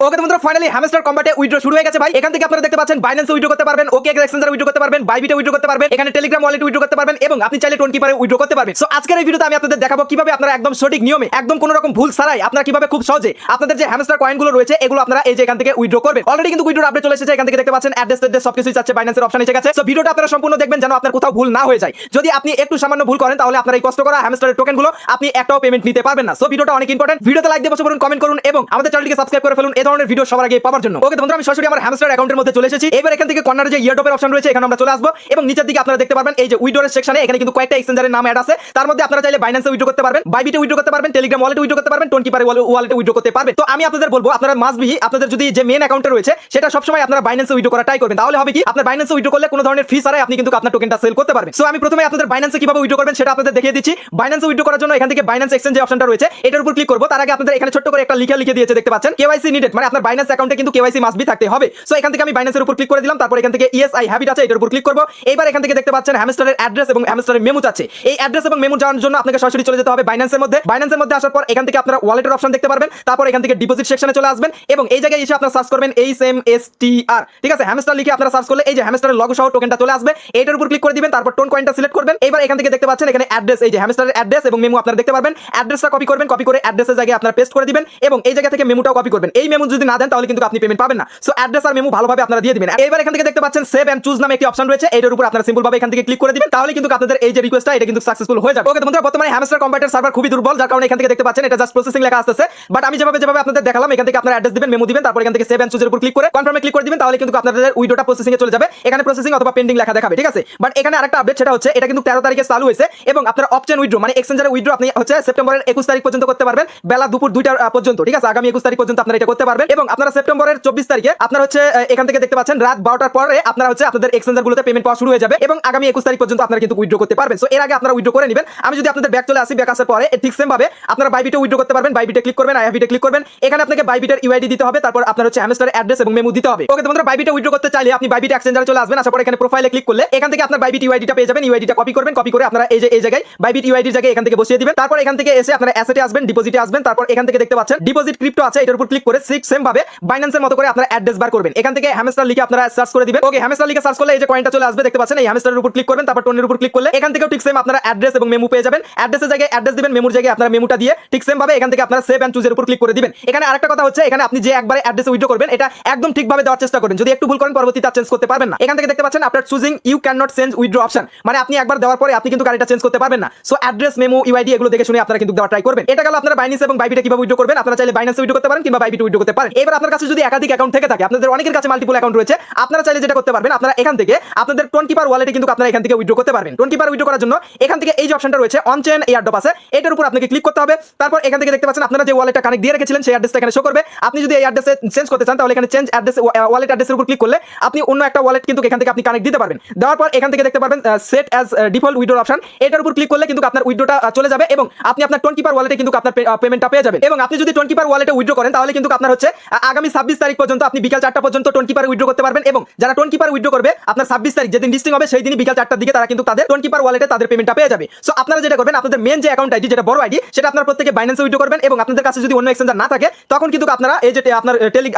ওকে বন্ধুরা, finally hamster কম্বাটে withdraw শুরু হয়ে গেছে ভাই। এখান থেকে আপনারা দেখতে পাচ্ছেন বাইন্যান্সে উইথড্র করতে পারবেন, ওকে এক্সচেঞ্জারে উইথড্র করতে পারবেন, বাইবিটে উইথড্র করতে পারবেন, এখানে টেলিগ্রাম ওয়ালেটে উইথড্র করতে পারবেন এবং আপনি চাইলে টোন কিপারে উইথড্র করতে পারবেন। সো আজকের এই ভিডিওতে আমি আপনাদের দেখাবো কিভাবে আপনারা একদম সঠিক নিয়মে, একদম কোনো রকম ভুল ছাড়াই আপনারা কিভাবে খুব সহজে আপনাদের যে হ্যামস্টার কয়েনগুলো রয়েছে এগুলো আপনারা এই যে এখান থেকে উইথড্র করবেন। অলরেডি কিন্তু উইথড্র আপডেট চলে এসেছে। এখান থেকে দেখতে পাচ্ছেন অ্যাড্রেস সবকিছুই চাচ্ছে, বাইন্যান্সের অপশন এসে গেছে। সো ভিডিওটা আপনারা সম্পূর্ণ দেখবেন যেন আপনার কোথাও ভুল না হয়ে যায়। যদি আপনি একটু সামান্য ভুল করেন তাহলে আপনার এই কষ্ট করা হ্যামস্টারের টোকেনগুলো আপনি একটাও পেমেন্ট নিতে পারবেন না। সো ভিডিওটা অনেক ইম্পর্টেন্ট। ভিডিওতে লাইক দিয়ে বসে পড়ুন, কমেন্ট করুন এবং আমাদের চ্যানেলটিকে সাবস্ক্রাইব করে ফেলুন এই ধরনের ভিডিও সবার আগে পাওয়ার জন্য। ওকে বন্ধুরা, আমি সরাসরি আমার হ্যামস্টার অ্যাকাউন্টের মধ্যে চলে এসেছি। এবার এখান থেকে কর্নারে যে ইয়ারড্রপের অপশন রয়েছে এখানে আমরা চলে আসবো এবং নিচের দিকে আপনারা দেখতে পারবেন এই যে উইথড্রর সেকশনে এখানে কিন্তু কয়েকটা এক্সচেঞ্জারের নাম অ্যাড আছে। তার মধ্যে আপনারা চাইলে বাইন্যান্সে উইথড্র করতে পারবেন, বাইবিটে উইথড্র করতে পারবেন, টেলিগ্রাম ওয়ালেটে উইথড্র করতে পারবেন, টোন কিপারে ওয়ালেটে উইথড্র করতে পারবেন। তো আমি আপনাদের বলবো আপনারা মাস্ট বি আপনাদের যদি যে মেন অ্যাকাউন্টে রয়েছে সেটা সবসময় আপনারা বাইন্যান্সে উইথড্র করা ট্রাই করবেন। তাহলে হবে কি, আপনার বাইন্যান্সে উইথড্র করলে কোনো ধরনের ফি ছাড়াই আপনি কিন্তু আপনার টোকেনটা সেল করতে পারবেন। সো আমি প্রথমে আপনাদের বাইন্যান্সে কিভাবে উইথড্র করবেন সেটা আপনাদের দেখিয়ে দিচ্ছি। বাইন্যান্সে উইথড্র করার জন্য এখান থেকে বাইন্যান্স এক্সচেঞ্জ যে অপশনটা রয়েছে এটার উপর ক্লিক করব। তার আগে আপনাদের এখানে ছোট্ট করে একটা লিখে দিয়েছে, দেখতে পাচ্ছেন কেওয়াইসি নিডেড, মানে আপনার বাইন্যান্স অ্যাকাউন্টে কিন্তু কেওয়াইসি মাস্ট বি থাকতে হবে। সো এখান থেকে আমি বাইন্যান্সের উপর ক্লিক করে দিলাম। তারপর এখান থেকে ইয়েস আই হ্যাভ ইট আছে, এটার উপর ক্লিক করব। এবার এখান থেকে দেখতে পাচ্ছেন হ্যামস্টারের অ্যাড্রেস এবং হ্যামস্টারের মেমু চাচ্ছে। এই অ্যাড্রেস এবং মেমু যাওয়ার জন্য আপনাকে সরাসরি চলে যেতে হবে বাইন্যান্সের মধ্যে। বাইন্যান্সের মধ্যে আসার পর এখান থেকে আপনারা ওয়ালেটের অপশন দেখতে পারবেন। তারপর এখান থেকে ডিপোজিট সেকশনে চলে আসবেন এবং এই জায়গায় এসে আপনারা সার্চ করবেন HMSTR, ঠিক আছে, হ্যামস্টার লিখে আপনারা সার্চ করলে এই যে হ্যামস্টারের লগো সহ টোকেনটা চলে আসবে। এটার উপর ক্লিক করে দিবেন, তারপর টোন কয়েনটা সিলেক্ট করবেন। এবার এখান থেকে দেখতে পাচ্ছেন এখানে অ্যাড্রেস, এই যে হ্যামস্টারের অ্যাড্রেস এবং মেমু আপনারা দেখতে পারবেন। অ্যাড্রেসটা কপি করবেন, কপি করে অ্যাড্রেসের জায়গায় আপনারা পেস্ট করে দিবেন এবং এই জায়গা থেকে মেমুটাও কপি করবেন। এই মেমু যদি না দেন তাহলে কিন্তু আপনি পেমেন্ট পাবেন না। সো অ্যাড্রেস আর মেমু ভালোভাবে আপনারা দিয়ে দিবেন। এবার এখান থেকে দেখতে পাচ্ছেন সেভ এন্ড চুজ নামে একটি অপশন রয়েছে, এটার উপর আপনারা সিম্পল ভাবে এখান থেকে ক্লিক করে দিবেন। তাহলে কিন্তু আপনাদের এই যে রিকোয়েস্টটা এটা কিন্তু সাকসেসফুল হয়ে যাবে। ওকে বন্ধুরা, বর্তমানে হ্যামস্টার কম্বাটের সার্ভার খুবই দুর্বল, যার কারণে এখান থেকে দেখতে পাচ্ছেন এটা জাস্ট প্রসেসিং লেখা আসছে। বাট আমি যেভাবে আপনাদের দেখালাম এখান থেকে আপনারা অ্যাড্রেস দিবেন, মেমু দিবেন, তারপর এখান থেকে সেভ এন্ড চুজের উপর ক্লিক করে কনফার্মে ক্লিক করে দিবেন। তাহলে কিন্তু আপনাদের উইডোটা প্রসেসিং এ চলে যাবে। এখানে প্রসেসিং অথবা পেন্ডিং লেখা দেখাবে, ঠিক আছে। বাট এখানে আরেকটা আপডেট, সেটা হচ্ছে এটা কিন্তু 13 তারিখে চালু হয়েছে এবং আপনারা অপশন উইড্রো মানে এক্সচেঞ্জারে উইড্রো আপনি হচ্ছে সেপ্টেম্বরের 21 তারিখ পর্যন্ত করতে পারবেন, বেলা দুপুর 2টা পর্যন্ত, ঠিক আছে। আগামী 21 তারিখ পর্যন্ত আপনারা এটা করতে পারবেন এবং আপনারা সেপ্টেম্বরের 24 তারিখে আপনারা হচ্ছে এখান থেকে দেখতে পাচ্ছেন রাত 12টার পরে আপনারা হচ্ছে আপনাদের এক্সচেঞ্জারগুলোতে পেমেন্ট পাওয়া শুরু হয়ে যাবে এবং আগামী 21 তারিখ পর্যন্ত আপনারা কিন্তু উইড্রো করতে পারবেন। সো এর আগে আপনারা উইড্রো করে নেবেন। আমি যদি আপনাদের ব্যাক চলে আসি, ব্যাক আসার পরে ঠিক সেম ভাবে আপনারা বাইবিটে উইড্রো করতে পারবেন। বাইবিটে ক্লিক করবেন, আইএফবিটে ক্লিক করবেন। এখানে আপনাকে বাইবিটের ইউআইডি দিতে হবে, তারপর আপনার হচ্ছে হ্যামস্টারের অ্যাড্রেস এবং মেমু দিতে হবে। ওকে বন্ধুরা, বাইবিটে উইড্রো করতে চাইলে আপনি বাইবিট এক্সচেঞ্জারে চলে আসবেন। আসার পর এখানে প্রোফাইলে ক্লিক করলে এখান থেকে আপনার বাইবিট ইউআইডিটা পেয়ে যাবেন। ইউআইডিটা কপি করবেন, কপি করে আপনারা এই জায়গায় বাইবিট ইউআইডির জায়গায় এখান থেকে বসিয়ে দিবেন। তারপর এখান থেকে এসে আপনারা অ্যাসেটে আসবেন, ডিপোজিটে আসবেন। তারপর এখান থেকে দেখতে পাচ্ছেন ডিপোজিট ক্রিপ্টো আছে, এটার উপর ক্লিক করে সেম ভাবে বাইন্যান্সের মতো করে আপনারা অ্যাড্রেস বার করবেন। এখান থেকে হ্যামস্টার লিখে আপনারা সার্চ করে দিবেন। ওকে, হ্যামস্টার লিখে সার্চ করলে এই যে কয়েনটা চলে আসবে, দেখতে পাচ্ছেন। এই হ্যামস্টারের উপর ক্লিক করবেন, তারপর টোনের উপর ক্লিক করলে এখান থেকেও ঠিক সেম আপনারা অ্যাড্রেস এবং মেমু পেয়ে যাবেন। অ্যাড্রেসের জায়গায় অ্যাড্রেস দিবেন, মেমুর জায়গায় আপনারা মেমুটা দিয়ে ঠিক সেম ভাবে এখান থেকে আপনারা সেভ এন্ড চুজের উপর ক্লিক করে দিবেন। এখানে আরেকটা কথা হচ্ছে, এখানে আপনি যে একবারে অ্যাড্রেসে উইথড্র করবেন এটা একদম ঠিকভাবে দেওয়ার চেষ্টা করবেন। যদি একটু ভুল করেন পরবর্তীতে চেঞ্জ করতে পারবেন না। এখান থেকে দেখতে পাচ্ছেন আপনার choosing you can not change withdraw option, মানে আপনি একবার দেওয়ার পরে আপনি কিন্তু কারেন্টটা চেঞ্জ করতে পারবেন না। সো অ্যাড্রেস, মেমু, ইউআইডি এগুলো দেখে শুনে আপনারা কিন্তু দেওয়া ট্রাই করবেন। এটা গেল আপনারা বাইন্যান্স এবং বাইবিটে কিভাবে উইথড্র করবেন। আপনারা চাইলে বাইন্যান্সে উইথড্র করতে পারেন কিংবা বাইবিটে উইথড্র করতে পারেন। এবার আপনার কাছে যদি একাধিক অ্যাকাউন্ট থেকে থাকে, আপনাদের অনেকের কাছে মাল্টিপল অ্যাকাউন্ট রয়েছে, আপনারা চাইলে যেটা করতে পারবেন, আপনারা এখান থেকে আপনাদের টোন কিপার ওয়ালেটে কিন্তু আপনারা এখান থেকে উইথড্র করতে পারবেন। টোন কিপার উইথড্র করার জন্য এখান থেকে এই যে অপশনটা রয়েছে অন চেইন এয়ারড্রপ আছে, এটার উপর আপনাকে ক্লিক করতে হবে। তারপর এখান থেকে দেখতে পাচ্ছেন আপনারা যে ওয়ালেটটা কানেক্ট দিয়ে রেখেছিলেন সেই অ্যাড্রেসটা এখানে শো করবে। আপনি যদি এই অ্যাড্রেসে চেঞ্জ করতে চান তাহলে এখানে চেঞ্জ অ্যাড্রেস ওয়ালেট অ্যাড্রেসের উপর ক্লিক করলে আপনি অন্য একটা ওয়ালেট কিন্তু এখান থেকে আপনি কানেক্ট দিতে পারবেন। দেওয়ার পর এখান থেকে দেখতে পারবেন set as default withdraw option, এটার উপর ক্লিক করলে কিন্তু আপনার উইথড্রটা চলে যাবে এবং আপনি আপনার টোন কিপার ওয়ালেটে কিন্তু আপনার পেমেন্টটা পেয়ে যাবেন। এবং আপনি যদি টোন কিপার ওয়ালেটে উইথড্র করেন তাহলে কিন্তু আপনার হচ্ছে আগামী 26 তারিখ পর্যন্ত আপনি বিকাল 4টা পর্যন্ত টোন কিপারে উইথড্র করতে পারবেন এবং যারা টোন কিপার উইথড্র করবে আপনার 26 তারিখ যেদিন লিস্টিং হবে সেই দিনই বিকাল 4টার দিকে তারা কিন্তু তাদের টোন কিপার ওয়ালেটে তাদের পেমেন্টটা পেয়ে যাবে। সো আপনারা যেটা করবেন, আপনাদের মেন যে অ্যাকাউন্ট আইডি যেটা বড় আইডি সেটা আপনারা প্রত্যেককে বাইন্যান্সে উইথড্র করবেন এবং আপনাদের কাছে যদি অন্য এক্সচেঞ্জার না থাকে তখন কিন্তু আপনারা এই যে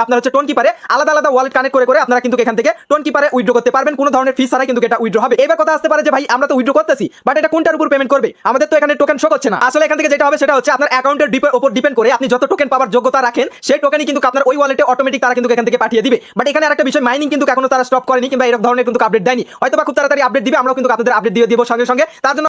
আপনার হচ্ছে টোন কিপারে আলাদা আলাদা ওয়ালেট কানেক্ট করে আপনারা কিন্তু এখান থেকে টোন কিপারে উইথড্র করতে পারবেন। কোনো ধরনের ফি ছাড়াই কিন্তু এটা উইথড্র হবে। এবার কথা আসতে পারে যে ভাই আমরা তো উইথড্র করতেছি বাট এটা কোনটার উপর পেমেন্ট করবে, আমাদের তো এখানে টোকেন শো করছে না। আসলে এখান থেকে যেটা হবে সেটা হচ্ছে আপনার অ্যাকাউন্টের উপর ডিপেন্ড করে আপনি যত টোকেন পাওয়ার যোগ্যতা রাখেন সেই টোকেনই কিন্তু আপনার ওই ওয়ালেটে অটোমেটিক তারা কিন্তু এখান থেকে পাঠিয়ে দিবে। বাট এখানে আরেকটা বিষয়, মাইনিং কিন্তু এখনো তারা স্টপ করেনি কিংবা এরকম ধরনের কিন্তু আপডেট দেয়নি। হয়তো বা খুব তাড়াতাড়ি আপডেট দিবে, আমরাও কিন্তু আপনাদের আপডেট দিয়ে দিব সঙ্গে সঙ্গে। তার জন্য